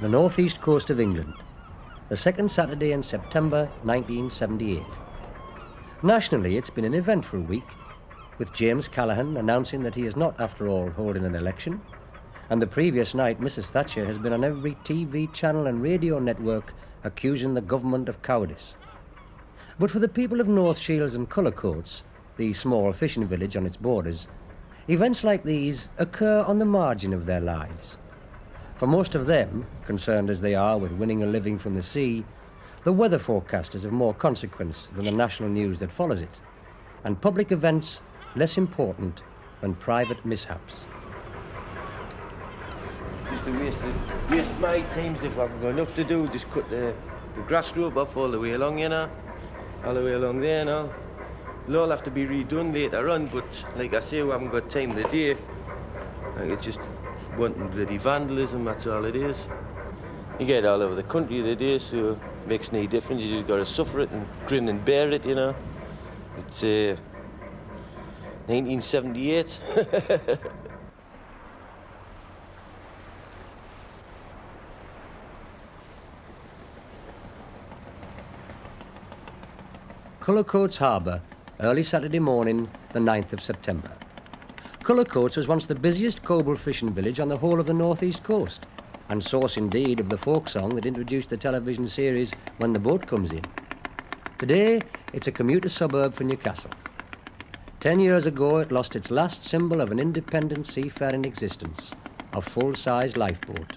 the northeast coast of England, the second Saturday in September 1978. Nationally, it's been an eventful week, with James Callaghan announcing that he is not, after all, holding an election, and the previous night Mrs Thatcher has been on every TV channel and radio network accusing the government of cowardice. But for the people of North Shields and Cullercoats, the small fishing village on its borders, events like these occur on the margin of their lives. For most of them, concerned as they are with winning a living from the sea, the weather forecast is of more consequence than the national news that follows it, and public events less important than private mishaps. Just to waste my time if I've got enough to do, just cut the grass rope off all the way along, you know, all the way along there now. It'll all have to be redone later on, but like I say, we haven't got time today. Like, it's just wanting bloody vandalism, that's all it is. You get it all over the country today, so it makes no difference. You just got to suffer it and grin and bear it, you know. It's 1978. Cullercoats Harbour, early Saturday morning, the 9th of September. Cullercoats was once the busiest coble fishing village on the whole of the northeast coast, and source indeed of the folk song that introduced the television series When the Boat Comes In. Today, it's a commuter suburb for Newcastle. 10 years ago, it lost its last symbol of an independent seafaring existence, a full-size lifeboat.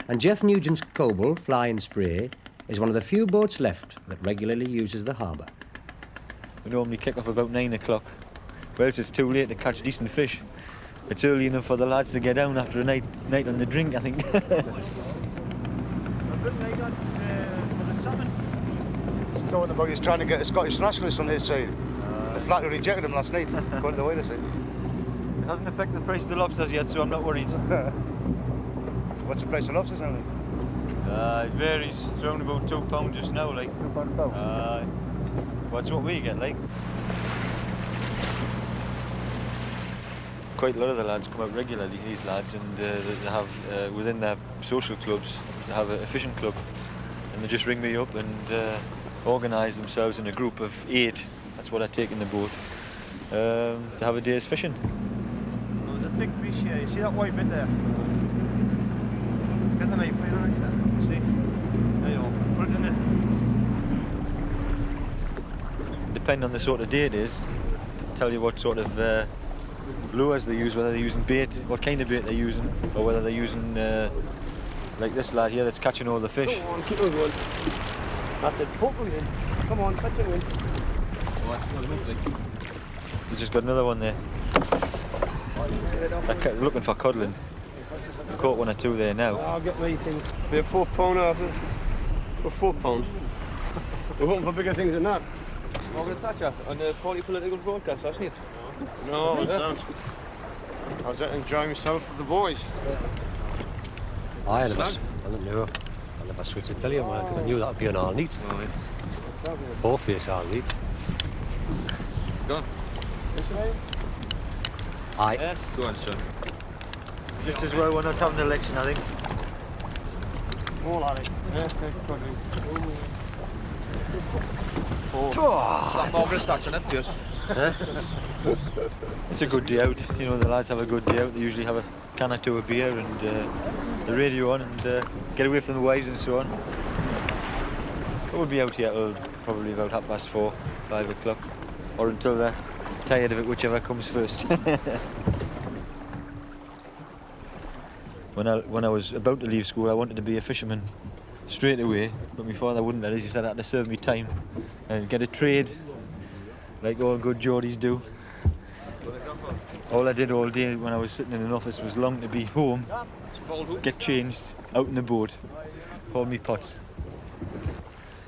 And Jeff Nugent's Coble, Fly and Spray, is one of the few boats left that regularly uses the harbour. We normally kick off about 9 o'clock. Well, it's too late to catch decent fish. It's early enough for the lads to get down after a night on the drink, I think. He's talking about he's trying to get a Scottish nationalist on his side. The flat rejected him last night, according to the way they say. It hasn't affected the price of the lobsters yet, so I'm not worried. What's the price of lobsters now? It varies. It's around about £2 just now, like. £2 a pound? That's what we get, like. Quite a lot of the lads come out regularly, these lads, and they have, within their social clubs, they have a fishing club. And they just ring me up and organise themselves in a group of 8, that's what I take in the boat, to have a day's fishing. There's a big fish here, you see that white bit there? Get the knife, see? There you go, put it in there. Depending on the sort of day it is, to tell you what sort of lures they use, whether they're using bait, what kind of bait they're using, or whether they're using, like this lad here that's catching all the fish. Go on, keep on going. That's it, poke him in. Come on, catch him in. He's just got another one there. They're looking for codling. I've caught 1 or 2 there now. I'll get my thing. Be a £4 after. For £4. We're hoping for bigger things than that. Margaret Thatcher on the party political broadcast last night. No, it sounds. I was enjoying myself with the boys. I never switched to tell you, man, because I knew that would be an all neat. Right. Both face all neat. Go on. This way? Aye. Yes. Go on, son. Just as well we're not having an election, I think. More like it. Yes, Margaret Thatcher, not first. It's a good day out, you know, the lads have a good day out. They usually have a can or 2 of beer and the radio on and get away from the wives and so on. We'll be out here till probably about 4:30, 5 o'clock, or until they're tired of it, whichever comes first. When I was about to leave school, I wanted to be a fisherman straight away, but my father wouldn't let us. He said I had to serve me time and get a trade, like all good Geordies do. All I did all day when I was sitting in an office was long to be home, get changed, out in the boat, hold me pots.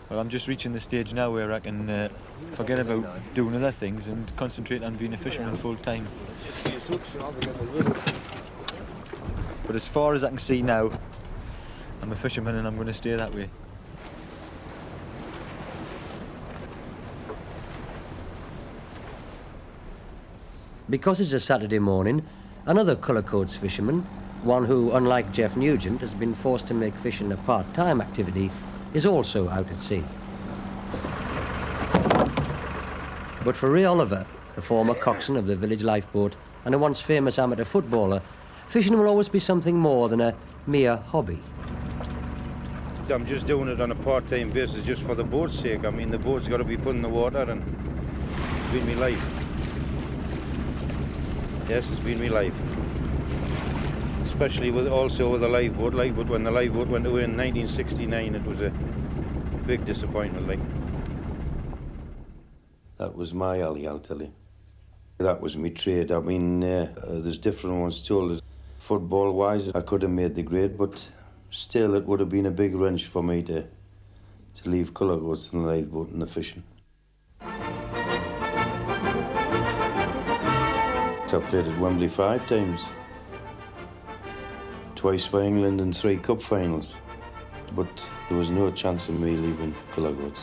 Well, I'm just reaching the stage now where I can forget about doing other things and concentrate on being a fisherman full time. But as far as I can see now, I'm a fisherman and I'm going to stay that way. Because it's a Saturday morning, another Cullercoats fisherman, one who, unlike Jeff Nugent, has been forced to make fishing a part-time activity, is also out at sea. But for Ray Oliver, the former coxswain of the village lifeboat and a once famous amateur footballer, fishing will always be something more than a mere hobby. I'm just doing it on a part-time basis just for the boat's sake. I mean, the boat's got to be put in the water, and it's been my life. Yes, it's been my life. Especially with the lifeboat. When the lifeboat went away in 1969, it was a big disappointment, like. That was my alley, I'll tell you. That was my trade. I mean, there's different ones too. Football-wise, I could have made the grade, but still, it would have been a big wrench for me to leave Cullercoats and the lifeboat and the fishing. I played at Wembley 5 times. Twice for England and 3 cup finals. But there was no chance of me leaving Cullercoats.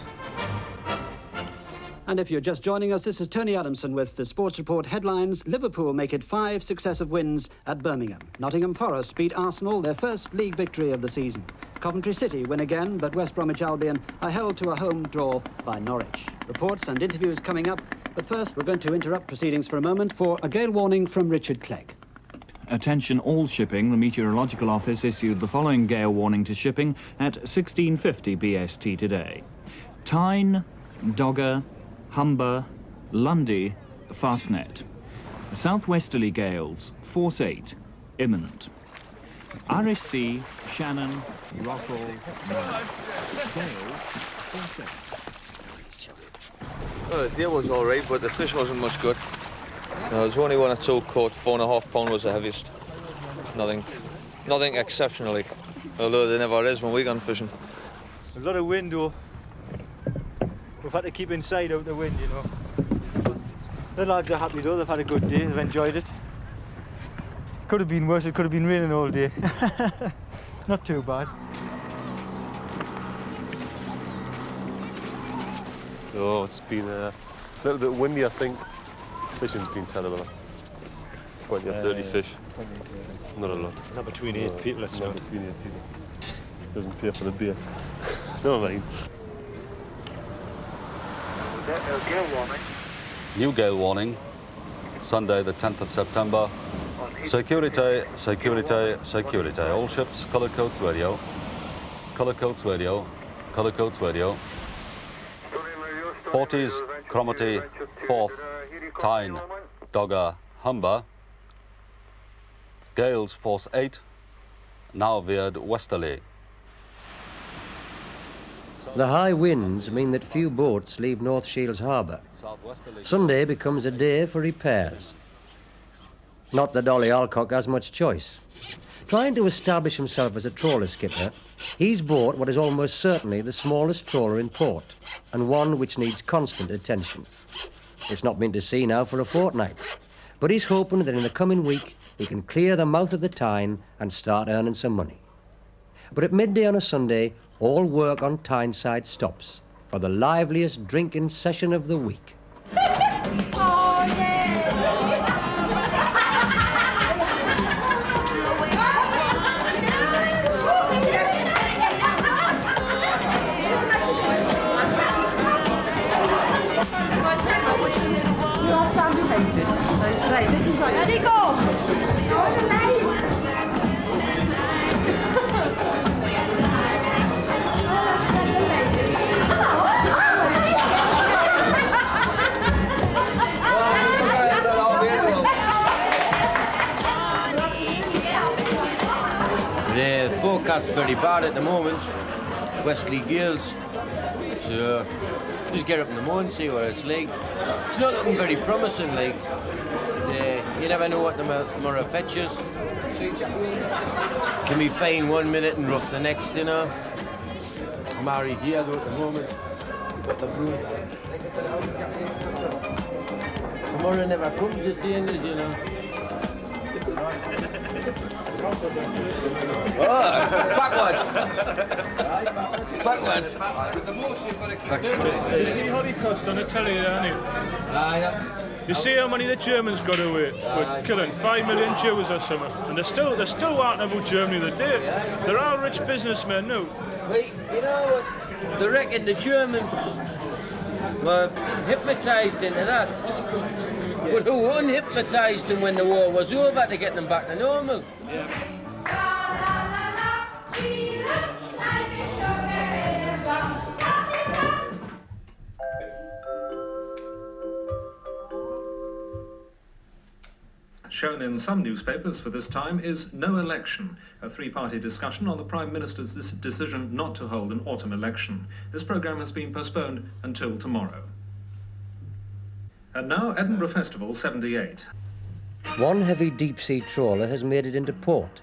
And if you're just joining us, this is Tony Adamson with the Sports Report headlines. Liverpool make it 5 successive wins at Birmingham. Nottingham Forest beat Arsenal, their first league victory of the season. Coventry City win again, but West Bromwich Albion are held to a home draw by Norwich. Reports and interviews coming up, but first we're going to interrupt proceedings for a moment for a gale warning from Richard Clegg. Attention all shipping. The Meteorological Office issued the following gale warning to shipping at 16:50 BST today. Tyne, Dogger, Humber, Lundy, Fastnet. Southwesterly gales, force 8, imminent. Irish Sea, Shannon, Rockall, gale, force 8. Well, the day was all right, but the fish wasn't much good. There was only 1 or 2 caught. 4.5 pound was the heaviest. Nothing exceptionally, although there never is when we gone fishing. A lot of wind though. We've had to keep inside out the wind, you know. The lads are happy though, they've had a good day, they've enjoyed it. Could have been worse, it could have been raining all day. Not too bad. Oh, it's been a little bit windy, I think. Fishing's been terrible. 20 or 30 fish. Not a lot. Not between 8 people, let's know. Not between 8 people. Doesn't pay for the beer. No, mind. Gale warning. New gale warning. Sunday, the 10th of September. Security, security, security. All ships, Cullercoats Radio. Cullercoats Radio. Cullercoats Radio. 40s, Cromarty, 4th, Tyne, Dogger, Humber. Gales force 8, now veered westerly. The high winds mean that few boats leave North Shields Harbour. Sunday becomes a day for repairs. Not that Ollie Alcock has much choice. Trying to establish himself as a trawler skipper, he's bought what is almost certainly the smallest trawler in port, and one which needs constant attention. It's not been to sea now for a fortnight, but he's hoping that in the coming week he can clear the mouth of the Tyne and start earning some money. But at midday on a Sunday, all work on Tyneside stops for the liveliest drinking session of the week. Right, this is right. Ready, go! The forecast's very bad at the moment. Westerly gales. So just get up in the morning, see what it's like. It's not looking very promising, like. You never know what tomorrow fetches. Can be fine 1 minute and rough the next, you know. I'm married here though at the moment. Got the broom. Tomorrow never comes, it's the end, you know. Oh, backwards! Backwards! You see Holocaust on the telly, don't you? Aye, You see how many the Germans got away with killing 5 million Jews or something, and they're still wanting about Germany today. They're all rich businessmen now. Wait, you know what? They reckon the Germans were hypnotised into that. But who unhypnotised them when the war was over to get them back to normal? Shown in some newspapers for this time is No Election, a three-party discussion on the Prime Minister's decision not to hold an autumn election. This programme has been postponed until tomorrow. And now, Edinburgh Festival 78. One heavy deep-sea trawler has made it into port.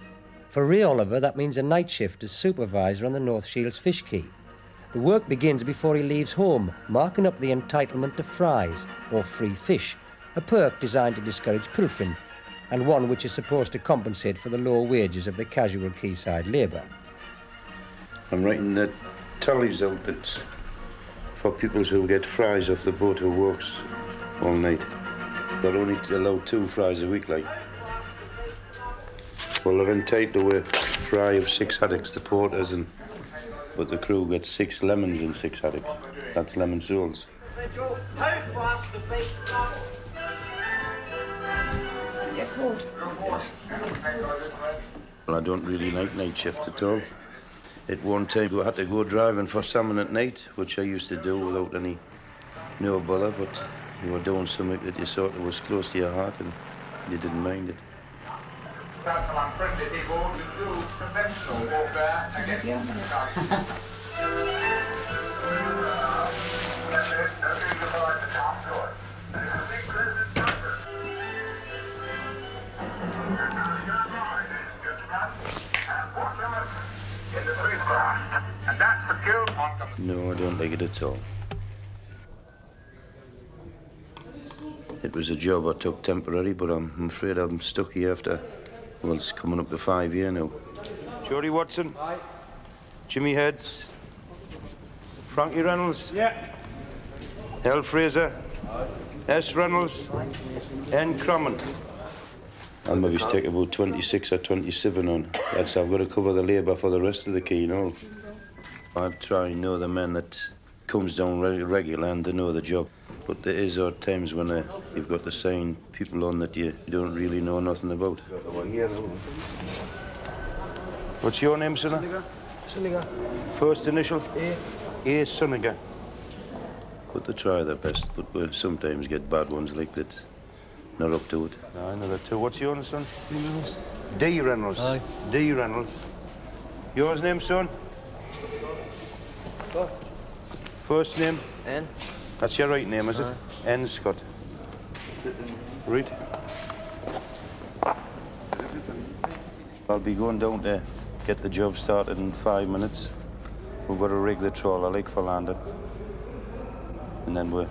For Ray Oliver, that means a night shift as supervisor on the North Shields fish quay. The work begins before he leaves home, marking up the entitlement to fries, or free fish, a perk designed to discourage pilfering, and one which is supposed to compensate for the low wages of the casual quayside labour. I'm writing the tallies out that's for people who get fries off the boat who works all night. They're only allowed 2 fries a week, like. Well, they're entitled to a fry of 6 haddocks, the porters, but the crew gets 6 lemons in 6 haddocks. That's lemon soles. Well, I don't really like night shift at all. At one time, I had to go driving for salmon at night, which I used to do without no bother, but you were doing something that you thought was close to your heart and you didn't mind it. No, I don't like it at all. It was a job I took temporary, but I'm afraid I'm stuck here after, well, it's coming up to 5 years now. Jody Watson. Aye. Jimmy Heads. Frankie Reynolds. Yeah. L. Fraser. Aye. S. Reynolds. Aye. N. Crummon. I'll maybe take about 26 or 27 on. That's, I've got to cover the labour for the rest of the quay, you know. I try and know the men that comes down regular and they know the job. But there is odd times when you've got to sign people on that you don't really know nothing about. What's your name, son? Suniga. First initial? A. A. Suniga. But they try their best, but we sometimes get bad ones like that. Not up to it. No, I know that too. What's your name, son? Reynolds. D. Reynolds. Aye. D. Reynolds. Yours name, son? Scott. First name? N. That's your right name, is it? N. Scott. Right. I'll be going down to get the job started in 5 minutes. We've got to rig the trawler like for landing. And then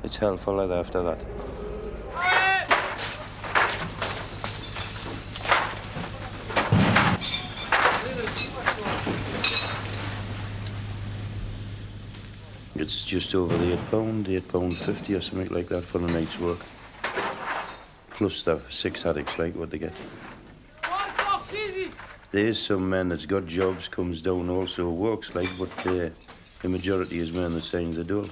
it's hell for leather after that. It's just over the £8.50 or something like that for a night's work. Plus the 6 haddocks, like what they get. There's some men that's got jobs, comes down also works, like, but the majority is men that signs the dole.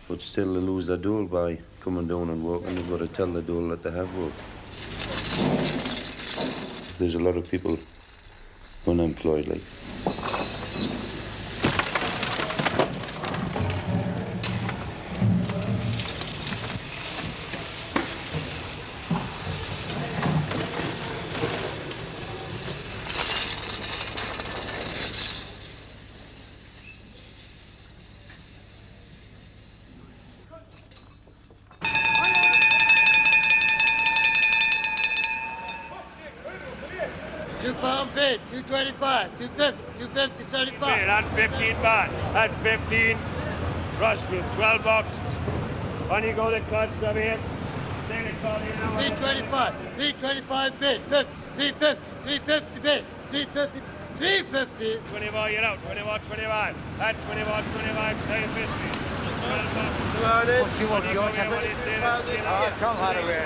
But still they lose their dole by coming down and working. They've got to tell the dole that they have worked. There's a lot of people unemployed, like. £2 bid, 225, 250, 250, 75. Bid, that's 15 baht. That's 15. Rush group, 12 bucks. On you go the clutch, stop here. 325, 325 bid, 50, 350, 350 bid, 350, 350. 20 more, you're out. 20 more, 21. That's 20 more, 25, 350. What's you want, George, has it? Tom Hathaway.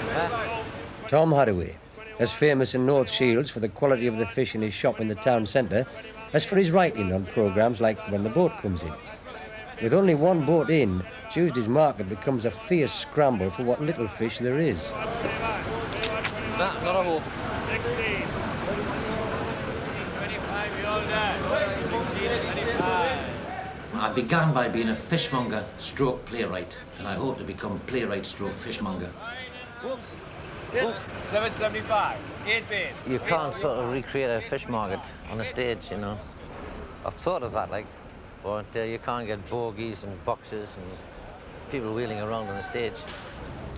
Tom Hathaway, as famous in North Shields for the quality of the fish in his shop in the town centre as for his writing on programmes like When the Boat Comes In. With only one boat in, Tuesday's market becomes a fierce scramble for what little fish there is. Nah, not a hope. I began by being a fishmonger stroke playwright, and I hope to become playwright stroke fishmonger. Yes, 775, 8 bid. You can't sort of recreate a fish market on a stage, you know. I've thought of that, like, but you can't get bogies and boxes and people wheeling around on a stage.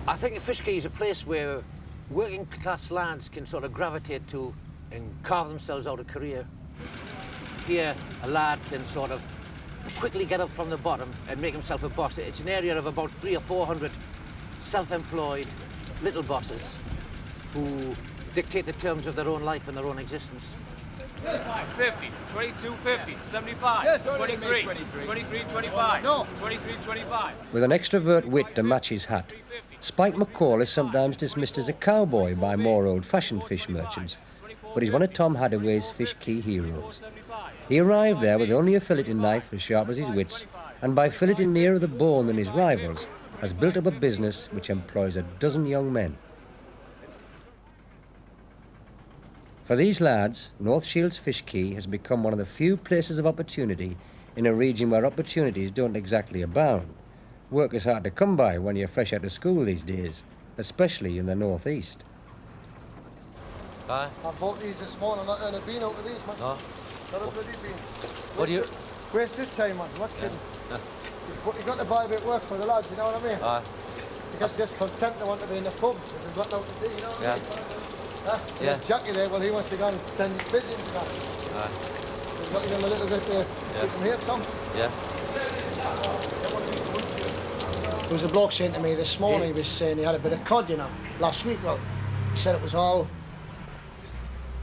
I think a fish quay is a place where working class lads can sort of gravitate to and carve themselves out a career. Here, a lad can sort of quickly get up from the bottom and make himself a boss. It's an area of about 300 or 400 self-employed little bosses who dictate the terms of their own life and their own existence. 50, 22, 50, 75, 23, 23, 25, no. 23, 25. With an extrovert wit to match his hat, Spike McCall is sometimes dismissed as a cowboy by more old-fashioned fish merchants, but he's one of Tom Hathaway's fish quay heroes. He arrived there with only a filleting knife as sharp as his wits, and by filleting nearer the bone than his rivals, has built up a business which employs a dozen young men. For these lads, North Shields Fish Quay has become one of the few places of opportunity in a region where opportunities don't exactly abound. Work is hard to come by when you're fresh out of school these days, especially in the northeast. I bought these this morning, I'm not earning a bean out of these, man. No. Not a bloody bean. What do you... Wasted time, man, what kidding? But you've got to buy a bit of work for the lads, you know what I mean? Because they're just content they want to be in the pub if they've got nothing to do, you know what I mean? There's Jackie there, well, he wants to go and tend his pigeons and that. He's got to give him a little bit there. Keep him here, Tom. Yeah. There was a bloke saying to me this morning, he was saying he had a bit of cod, you know, last week. Well, he said it was all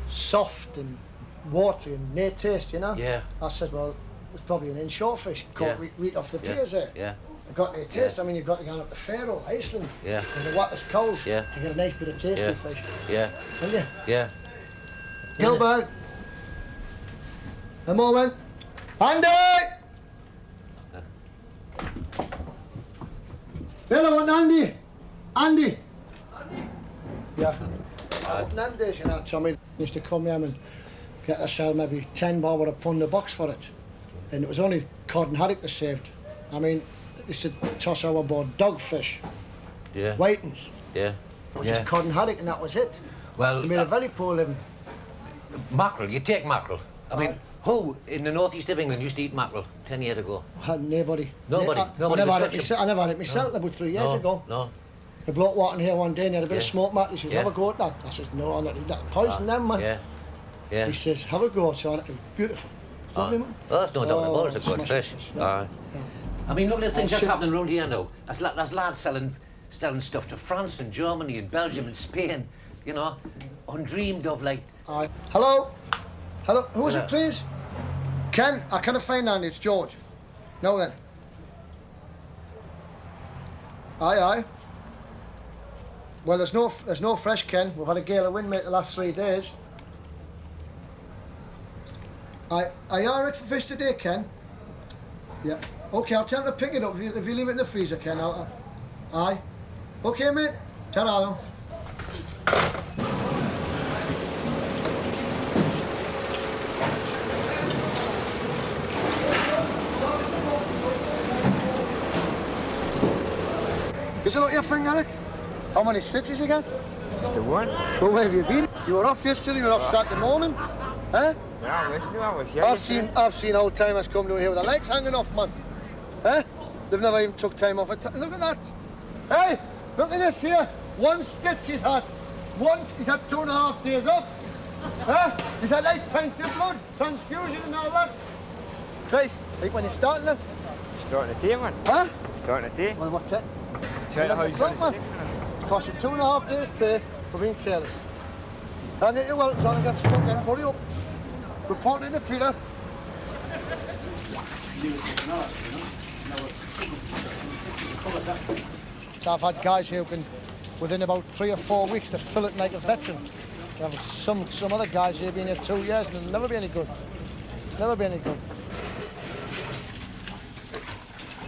soft and watery and no taste, you know? Yeah. I said, well, it was probably an inshore fish, caught right off the piers there. Yeah. It got no taste. I mean, you've got to go up to Faroe, Iceland, yeah. and the water's cold. Yeah. You get a nice bit of tasty fish. Yeah. Haven't you? Yeah. Gilbert! A moment. Andy! Hello, Andy! Andy! Yeah. Them days, you know, Tommy used to come here and get to sell maybe 10 bob or £1 a box for it. And it was only cod and haddock they saved. I mean, used to toss overboard dogfish, whitings, which is cod and haddock, and that was it. Well, you made a very poor living. Mackerel, you take mackerel. I mean, who in the northeast of England used to eat mackerel 10 years ago? Nobody. Nobody. I never had it myself about 3 years ago. No. The bloke walking here one day and he had a bit of smoked mackerel. He says, have a go at that. I says, no, I'm not eating that. Poison them, man. Yeah. He says, have a go. So it's beautiful. It's lovely, man. Oh, there's no doubt about it. It's a good fish. I mean, look at the things that's happening around here now. There's lads selling stuff to France and Germany and Belgium and Spain, you know, undreamed of, like... Hello? Hello? Who is it, please? Ken, I can't find Andy. It's George. No, then. Aye. Well, there's no fresh, Ken. We've had a gale of wind, mate, the last 3 days. Are you all right for fish today, Ken? Yeah. OK, I'll tell him to pick it up if you leave it in the freezer, Ken. Aye. OK, mate. Ta-ra. Is it like your thing, Eric? How many stitches again? Just the one. Well, where have you been? You were off yesterday, you were off Saturday morning. Huh? Yeah, I was here. I've seen old timers come down here with their legs hanging off, man. Huh? They've never even took time off it. Look at that. Hey, look at this here. 1 stitch he's had. Once he's had 2.5 days off. Huh? He's had 8 pints of blood, transfusion and all that. Christ, like when you're starting them? Starting a day, man. Huh? Starting a day. Well, what's it? Tell how he's on sick. Cost you 2.5 days pay for being careless. And you well, John, I got stuck in. Hurry up. Reporting to Peter. I've had guys here who can, within about 3 or 4 weeks, they fill it like a veteran. I've had some other guys here been here 2 years and they'll never be any good. Never be any good.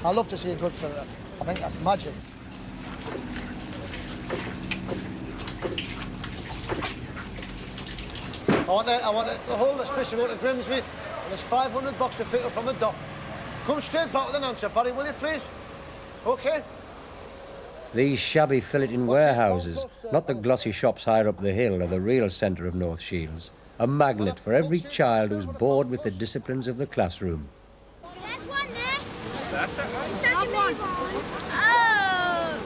I love to see a good filler. I think that's magic. I want to hold this fish and go to Grimsby, and there's 500 bucks to pick up from the dock. Come straight back with an answer, Barry, will you, please? OK? These shabby filleting warehouses, not the glossy shops higher up the hill, are the real centre of North Shields. A magnet for every child who's bored with the disciplines of the classroom. There's one there. That's it. Give me one. Oh.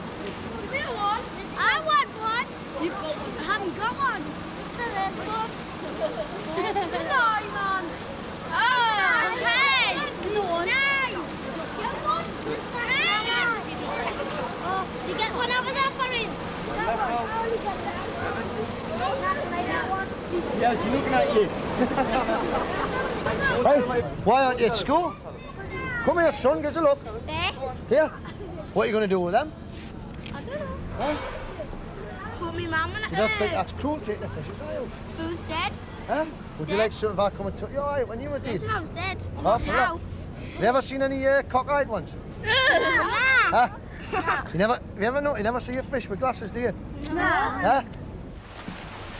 Give me one. I want one. You've got one. I haven't got one. It's the last one. No, man. Oh, hey. There's a one. No. Get one. It's the hand. Oh, you get one over there for us. Yes, looking at you. Hey, why aren't you at school? Come here, son, get a look. There? Here. What are you going to do with them? I don't know. Huh? Show me mum and You don't think that's cruel taking the fishes, are you? Who's dead? Huh? Would you like sort of I come and took you eye when you were dead? Yes, I was dead. Oh, for that. Have you ever seen any cockeyed ones? Huh? You never see a fish with glasses, do you? No. Huh?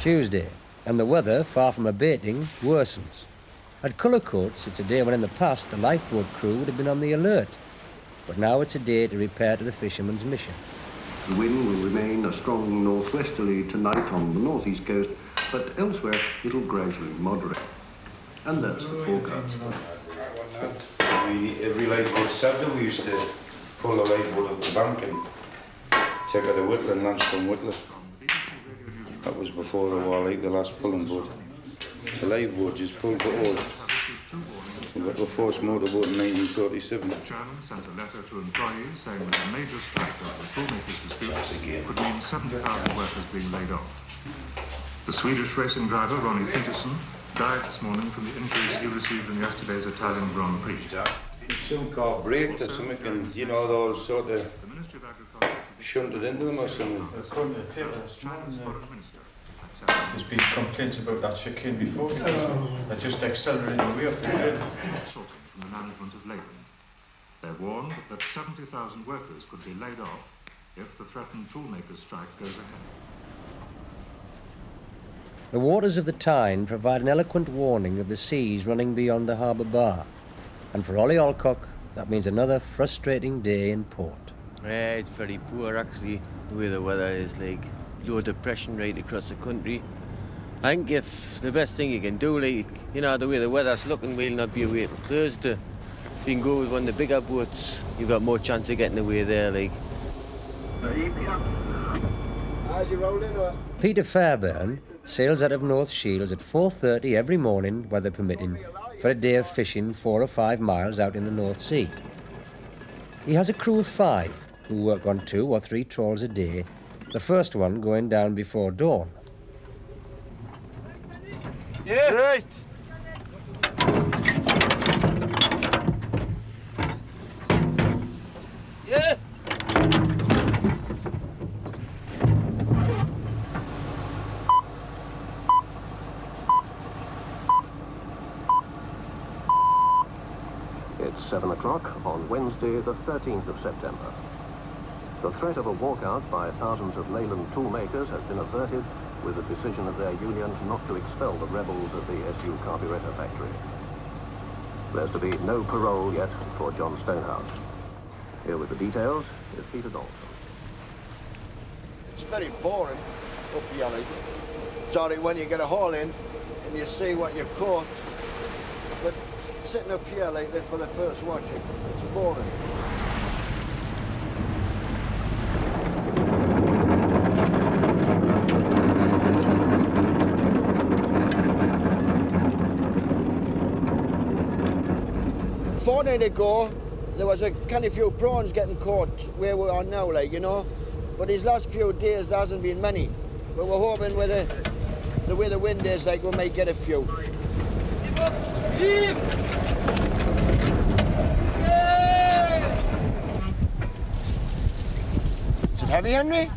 Tuesday, and the weather, far from abating, worsens. At Cullercoats, it's a day when in the past the lifeboat crew would have been on the alert. But now it's a day to repair to the fisherman's mission. The wind will remain a strong northwesterly tonight on the northeast coast, but elsewhere it'll gradually moderate. And that's the forecast. Every lifeboat Saturday we used to pull the lifeboat up the bank and take out the whittle and launch from whittle. That was before the war, like the last pulling boat. The lifeboat just pulled the oars. We got the first motorboat in 1947. The chairman sent a letter to employees saying that a major strike over the toolmakers' dispute could mean 70,000 workers being laid off. The Swedish racing driver, Ronnie Peterson, died this morning from the injuries he received in yesterday's Italian Grand Prix. Some car braked or something, and you know, those sort of shunted into them or something. There's been complaints about that chicane before because they're just accelerating the way up the road. From the management of Leyland. They're warned that 70,000 workers could be laid off if the threatened toolmakers' strike goes ahead. The waters of the Tyne provide an eloquent warning of the seas running beyond the harbour bar. And for Ollie Alcock, that means another frustrating day in port. Yeah, it's very poor actually, the way the weather is, like low depression right across the country. I think if the best thing you can do, like, you know, the way the weather's looking, we'll not be away till Thursday. If you can go with one of the bigger boats, you've got more chance of getting away there, like. How's you rolling? Peter Fairbairn sails out of North Shields at 4:30 every morning, weather permitting, for a day of fishing 4 or 5 miles out in the North Sea. He has a crew of 5 who work on 2 or 3 trawls a day, the first one going down before dawn. Yeah. Right. Yeah. It's 7 o'clock on Wednesday, the 13th of September. The threat of a walkout by thousands of Leyland toolmakers has been averted with the decision of their unions not to expel the rebels at the SU carburetor factory. There's to be no parole yet for John Stonehouse. Here with the details is Peter Dalton. It's very boring up here, like. Sorry, when you get a haul in and you see what you've caught, but sitting up here like this for the first watch, it's boring. Fortnight ago, there was a kind of few prawns getting caught where we are now, like, you know. But these last few days, there hasn't been many. But we're hoping with the way the wind is, like, we might get a few. it heavy, Henry?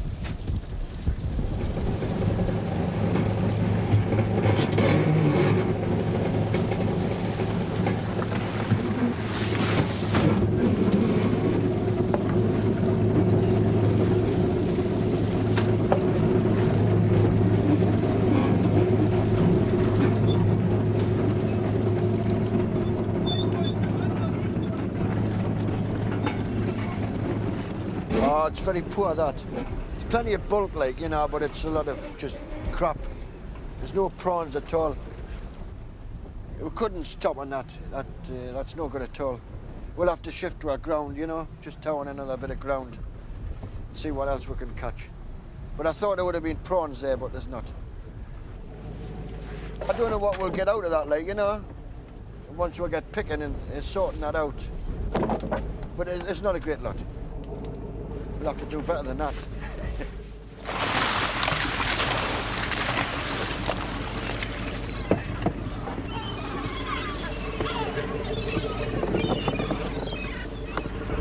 Oh, it's very poor, that. It's plenty of bulk, like, you know, but it's a lot of just crap. There's no prawns at all. We couldn't stop on that. That's no good at all. We'll have to shift to our ground, you know, just tow on another bit of ground. See what else we can catch. But I thought there would have been prawns there, but there's not. I don't know what we'll get out of that, like, you know, once we get picking and sorting that out. But it's not a great lot. We'll have to do better than that.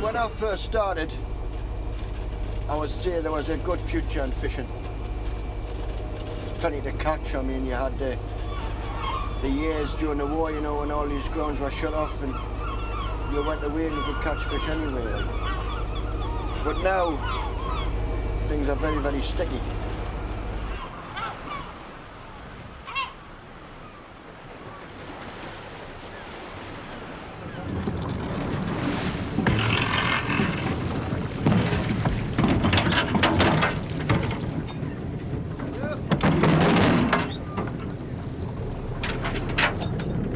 When I first started, I would say there was a good future in fishing. Plenty to catch. I mean, you had the years during the war, you know, when all these grounds were shut off and you went away and you could catch fish anyway. But now, things are very, very sticky.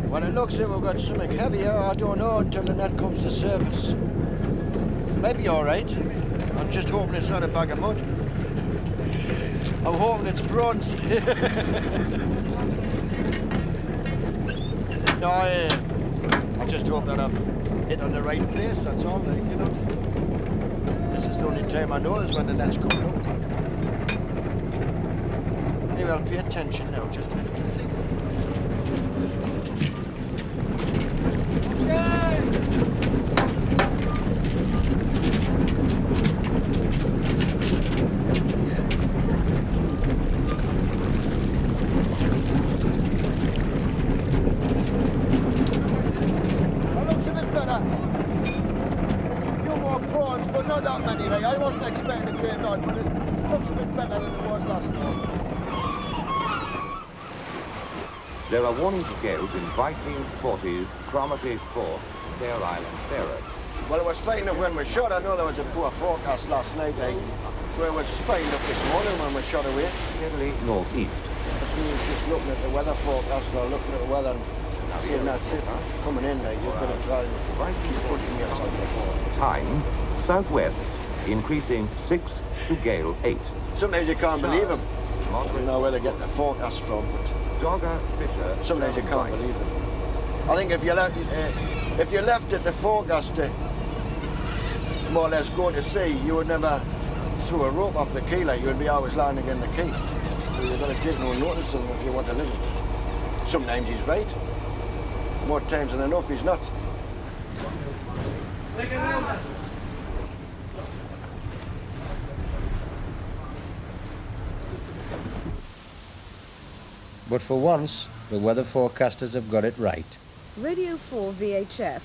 Well, it looks like we've got something heavier. I don't know until the net comes to surface. Maybe all right. I'm just hoping it's not a bag of mud. I'm hoping it's prawns. No, I just hope that I've hit on the right place, that's all, like, you know. This is the only time I know is when the net's coming up. Anyway, I'll pay attention now, just to see. Expecting a great lot, but it looks a bit better than it was last time. There are warnings of gales in Viking, Forties, Cromarty, Forth, Fair Island, Faroe. Well, it was fine enough when we shot. I know there was a poor forecast last night, like, where it was fine enough this morning when we shot away. Steadily northeast. That's me just looking at the weather forecast or looking at the weather and seeing that's it coming in, like, you've got to try and keep pushing yourself. Time, southwest. Increasing 6 to gale 8. Sometimes you can't believe them. I don't know where they get the forecast from. Dogger, fisher. Sometimes you can't believe them. I think if you left it the forecast to more or less go to sea, you would never throw a rope off the quay, like you would be always lying against the quay. So you've got to take no notice of him if you want to live it. Sometimes he's right. More times than enough he's not. But for once, the weather forecasters have got it right. Radio 4 VHF.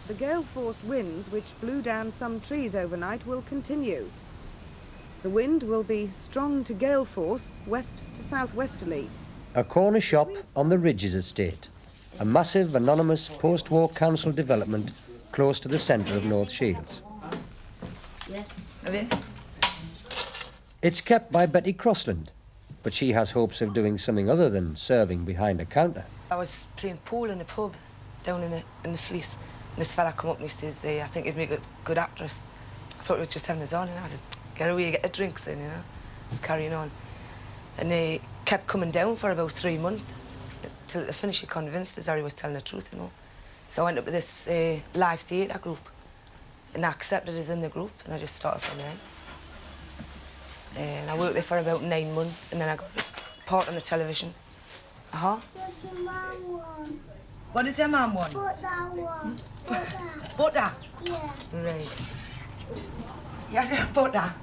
The gale-forced winds which blew down some trees overnight will continue. The wind will be strong to gale force, west to southwesterly. A corner shop on the Ridges estate, a massive anonymous post-war council development close to the centre of North Shields. Yes. It's kept by Betty Crossland, but she has hopes of doing something other than serving behind a counter. I was playing pool in a pub down in the Fleece, and this fella come up and he says, I think you'd make a good actress. I thought he was just having his on, and I said, get away, get the drinks in, you know, just carrying on. And they kept coming down for about 3 months, till they finally convinced us Harry was telling the truth, you know. So I went up with this live theatre group, and I accepted us in the group, and I just started from there. And I worked there for about 9 months, and then I got a part on the television. What does your mum want? What does your mum want? Butter want. Butter. Butter? Yeah. Right. Yes, butter.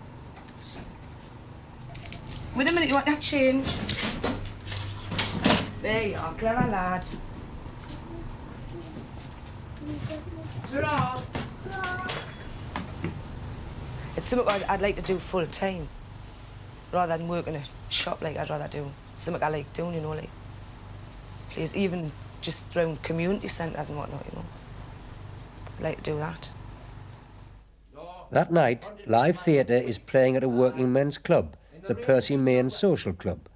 Wait a minute, you want that change? There you are, clever lad. Hurrah! It's something I'd like to do full time. Rather than work in a shop, like, I'd rather do something I like doing, you know, like, please, even just around community centres and whatnot, you know. I'd like to do that. That night, live theatre is playing at a working men's club, the Percy Main Social Club.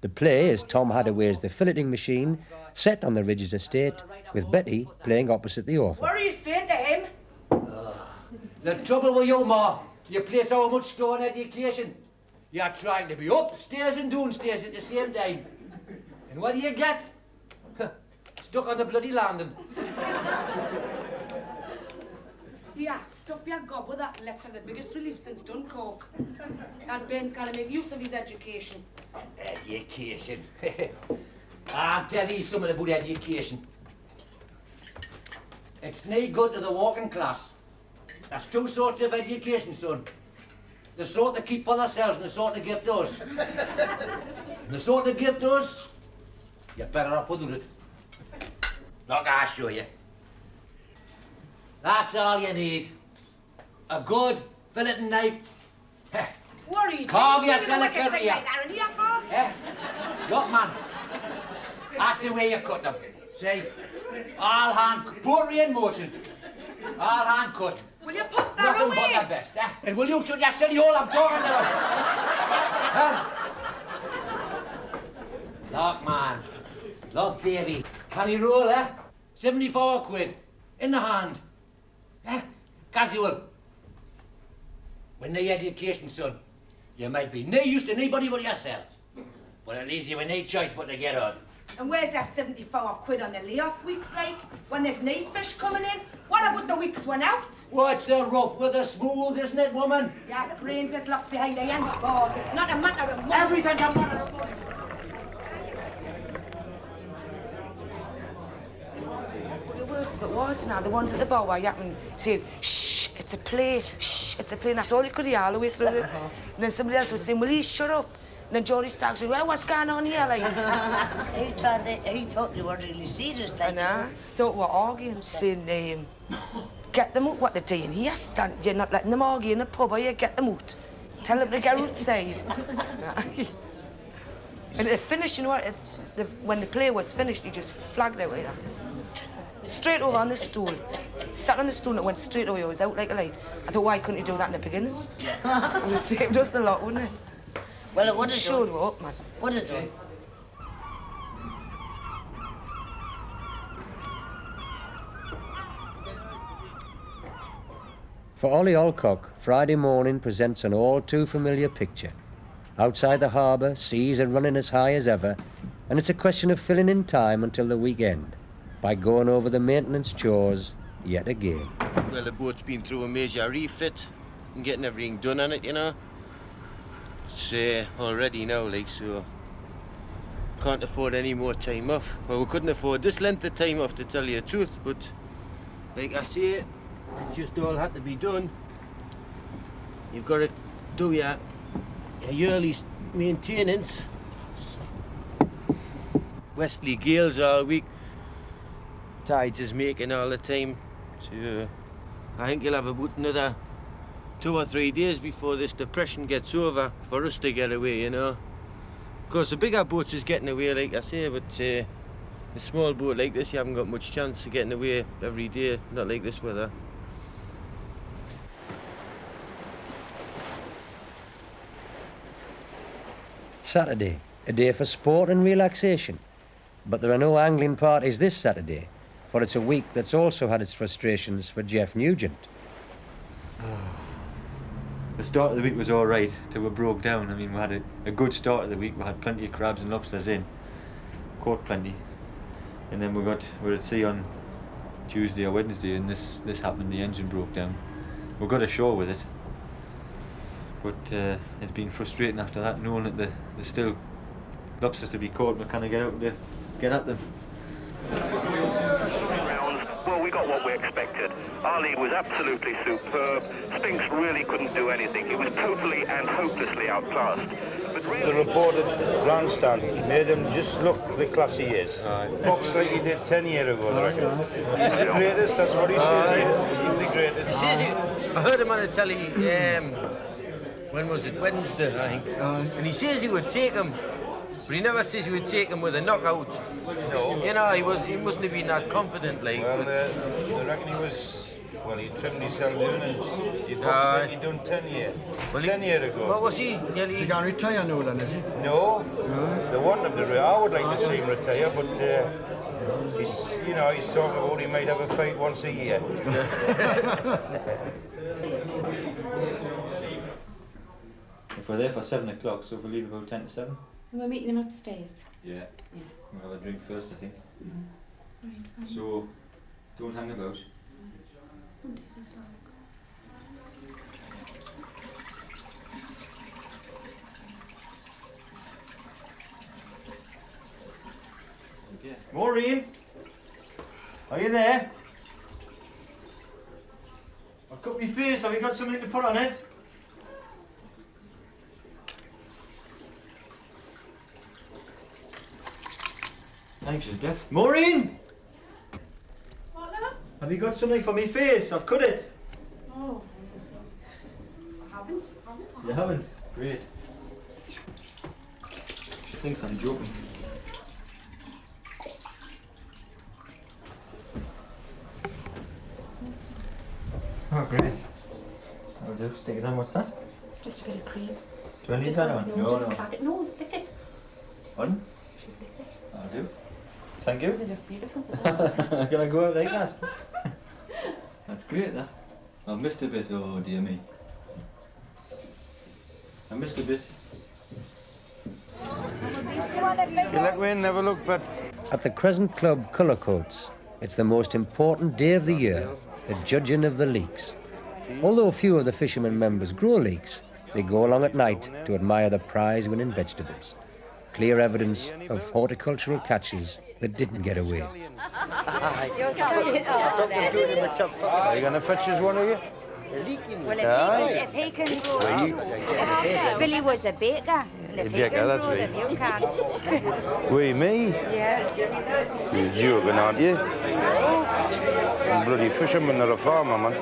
The play is Tom Hadaway's The Filleting Machine, set on the Ridges estate, with Betty playing opposite the author. What are you saying to him? The trouble with you, Ma, you place so much store on education. You're trying to be upstairs and downstairs at the same time. And what do you get? Stuck on the bloody landing. Yeah, stuff your gob with that. Let's have the biggest relief since Dunkirk. That Ben's got to make use of his education. Education? I'll tell you something about education. It's no good to the working class. There's two sorts of education, son. The sort they keep for themselves and the sort they give to us. And the sort they give to us, you're better off without it. Look, I'll show you. That's all you need. A good filleting knife. What are you Carve doing? yourself a career. Eh? Look, man. That's the way you cut them. See? All hand, put in motion. All hand cut. Will you put that Nothing away? but the best, eh? And will you shut your silly hole? I'm talking to them. Huh? Look, man. Look, Davy. Can you roll, eh? 74 quid. In the hand. Eh? Casual. With no education, son, you might be no use to anybody but yourself. But at least you have no choice but to get on. And where's that 74 quid on the layoff weeks, like? When there's no fish coming in? What about the weeks when out? What's the rough with the smooth, isn't it, woman? Yeah, the brains is locked behind the handbars. It's not a matter of money. Everything's a matter of money. But the worst of it was, now, the ones at the bar were yapping, saying, shh, it's a plate, shh, it's a plate. And that's all you could hear all the way through it. And then somebody else was saying, will you shut up? And then Johnny Stark said, well, what's going on here, like? He thought you were really serious, like. And so we're arguing, saying, get them out, what they're doing here, stand, you're not letting them argue in the pub, or you get them out. Tell them to get outside. And they finished, you know what, when the play was finished, he just flagged out like that. Straight over on the stool. Sat on the stool and it went straight away, it was out like a light. I thought, why couldn't you do that in the beginning? It would have saved us a lot, wouldn't it? Well, it would have showed done. we're up, man. Would have done. For Ollie Alcock, Friday morning presents an all too familiar picture. Outside the harbour, seas are running as high as ever, and it's a question of filling in time until the weekend by going over the maintenance chores yet again. Well, the boat's been through a major refit and getting everything done on it, you know. It's already now, like, so can't afford any more time off. Well, we couldn't afford this length of time off, to tell you the truth, but like I say, it just all had to be done. You've got to do your yearly maintenance. Westerly gales all week. Tides is making all the time. So I think you'll have about another 2 or 3 days before this depression gets over for us to get away, you know. Of course, the bigger boats is getting away, like I say, but a small boat like this, you haven't got much chance of getting away every day, not like this weather. Saturday, a day for sport and relaxation. But there are no angling parties this Saturday, for it's a week that's also had its frustrations for Jeff Nugent. The start of the week was all right till we broke down. I mean, we had a good start of the week. We had plenty of crabs and lobsters in, caught plenty, and then we were at sea on Tuesday or Wednesday, and this happened. The engine broke down. We got ashore with it, but it's been frustrating after that, knowing that there's still lobsters to be caught. We kind of get out to get at them. Well, we got what what we expected. Ollie was absolutely superb. Spinks really couldn't do anything. He was totally and hopelessly outclassed. But really... The reported grandstand made him just look the class he is. Box like he did 10 years ago, I reckon. He's the greatest, that's what he says he is. He's the greatest. He says I heard him on the telly, when was it? Wednesday, I think. And he says he would take him, but he never says he would take him with a knockout. No. You know, he mustn't have been that confident, like. Well, I reckon he was... Well, he trimmed himself down and he boxed like he done 10 years. Well, 10 years ago. What was he? Nearly... Is he going to retire now then, is he? No. They want him to retire. I would like to see him retire, but he's, you know, he's talking about he might have a fight once a year. If we're there for 7 o'clock, so if we leave about 10 to 7? We're meeting him upstairs. Yeah. We'll have a drink first, I think. Right, fine. So, don't hang about. Yeah. Maureen! Are you there? I've cut my face, have you got something to put on it? Thanks, she's deaf. Maureen! What now? Have you got something for me face? I've cut it. Oh. I haven't. You haven't? Great. She thinks I'm joking. Oh, great. I'll do. Stick it on. What's that? Just a bit of cream. Do I need Just that one- on? No, just clap it. No, lick it. On? Should lick it. I'll do. Thank you. They look beautiful. Can I go out like that? That's great, that. I've missed a bit, oh dear me. I missed a bit. You look win, never look but... At the Crescent Club Cullercoats, it's the most important day of the year, the judging of the leeks. Although few of the fishermen members grow leeks, they go along at night to admire the prize-winning vegetables. Clear evidence of horticultural catches that didn't get away. You're starting. Oh, there. Are you going to fetch us one of you? Well, if he can grow them, Billy was a baker. And if he can grow them, you can. We, me? Yeah. You're joking, aren't you? I'm bloody fisherman, not a farmer, man.